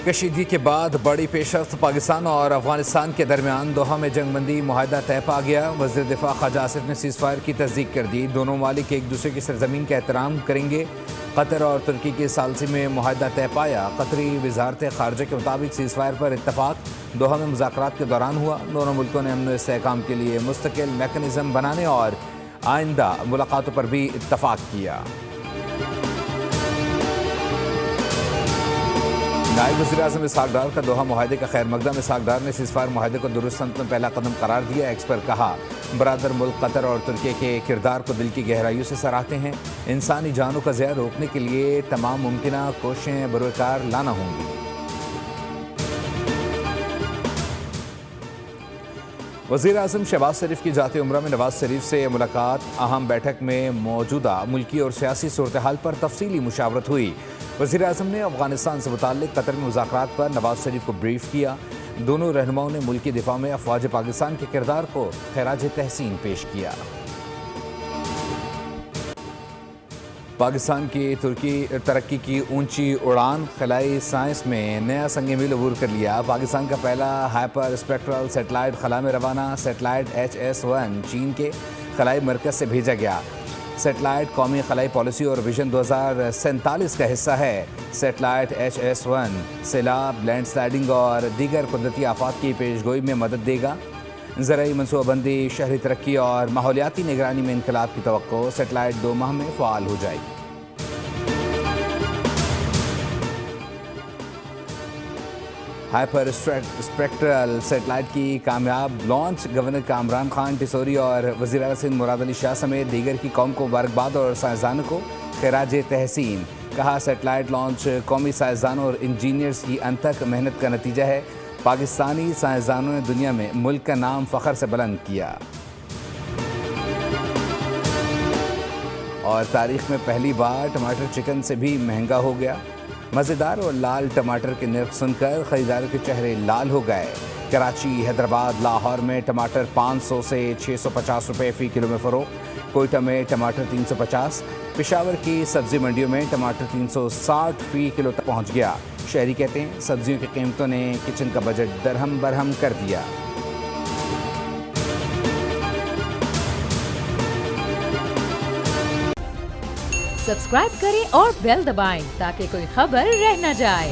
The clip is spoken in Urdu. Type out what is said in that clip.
کشیدگی کے بعد بڑی پیشرفت پاکستان اور افغانستان کے درمیان دوحہ میں جنگ بندی معاہدہ طے پا گیا۔ وزیر دفاع خواجہ آصف نے سیز فائر کی تصدیق کر دی۔ دونوں ممالک ایک دوسرے کی سرزمین کا احترام کریں گے۔ قطر اور ترکی کے ثالثی میں معاہدہ طے پایا۔ قطری وزارت خارجہ کے مطابق سیز فائر پر اتفاق دوحہ میں مذاکرات کے دوران ہوا۔ دونوں ملکوں نے امن و استحکام کے لیے مستقل میکانزم بنانے اور آئندہ ملاقاتوں پر بھی اتفاق کیا۔ نائب وزیر اعظم اسحاق ڈار کا دوحہ معاہدے کا خیر مقدم۔ اسحاق ڈار نے سیز فائر معاہدے کو درست سمت میں پہلا قدم قرار دیا۔ ایکس پر کہا، برادر ملک قطر اور ترکی کے کردار کو دل کی گہرائیوں سے سراہتے ہیں۔ انسانی جانوں کا ضیاع روکنے کے لیے تمام ممکنہ کوششیں بروئے کار لانا ہوں گی۔ وزیر اعظم شہباز شریف کی جاتے عمرہ میں نواز شریف سے ملاقات۔ اہم بیٹھک میں موجودہ ملکی اور سیاسی صورتحال پر تفصیلی مشاورت ہوئی۔ وزیر اعظم نے افغانستان سے متعلق قطر میں مذاکرات پر نواز شریف کو بریف کیا۔ دونوں رہنماؤں نے ملکی دفاع میں افواج پاکستان کے کردار کو خراج تحسین پیش کیا۔ پاکستان کی ترکی ترقی کی اونچی اڑان، خلائی سائنس میں نیا سنگ میل عبور کر لیا۔ پاکستان کا پہلا ہائپر اسپیکٹرل سیٹلائٹ خلا میں روانہ۔ سیٹلائٹ HS-1 چین کے خلائی مرکز سے بھیجا گیا۔ سیٹلائٹ قومی خلائی پالیسی اور ویژن 2047 کا حصہ ہے۔ سیٹلائٹ HS-1 سیلاب، لینڈ سلائڈنگ اور دیگر قدرتی آفات کی پیشگوئی میں مدد دے گا۔ زرعی منصوبہ بندی، شہری ترقی اور ماحولیاتی نگرانی میں انقلاب کی توقع۔ سیٹلائٹ 2 ماہ میں فعال ہو جائے گی۔ ہائپر اسپیکٹرل سیٹلائٹ کی کامیاب لانچ، گورنر کامران خان ٹیسوری اور وزیر اعلیٰ سندھ مراد علی شاہ سمیت دیگر کی قوم کو مبارکباد اور سائنسدانوں کو خراج تحسین۔ کہا، سیٹلائٹ لانچ قومی سائنسدانوں اور انجینئرز کی انتھک محنت کا نتیجہ ہے۔ پاکستانی سائنسدانوں نے دنیا میں ملک کا نام فخر سے بلند کیا۔ اور تاریخ میں پہلی بار ٹماٹر چکن سے بھی مہنگا ہو گیا۔ مزیدار اور لال ٹماٹر کے نرخ سن کر خریداروں کے چہرے لال ہو گئے۔ کراچی، حیدرآباد، لاہور میں ٹماٹر 500 سے 650 روپے فی کلو میں فروخت۔ کوئٹہ میں ٹماٹر 350۔ پشاور کی سبزی منڈیوں میں ٹماٹر 360 فی کلو تک پہنچ گیا۔ شہری کہتے ہیں سبزیوں کی قیمتوں نے کچن کا بجٹ درہم برہم کر دیا۔ سبسکرائب کریں اور بیل دبائیں تاکہ کوئی خبر رہ نہ جائے۔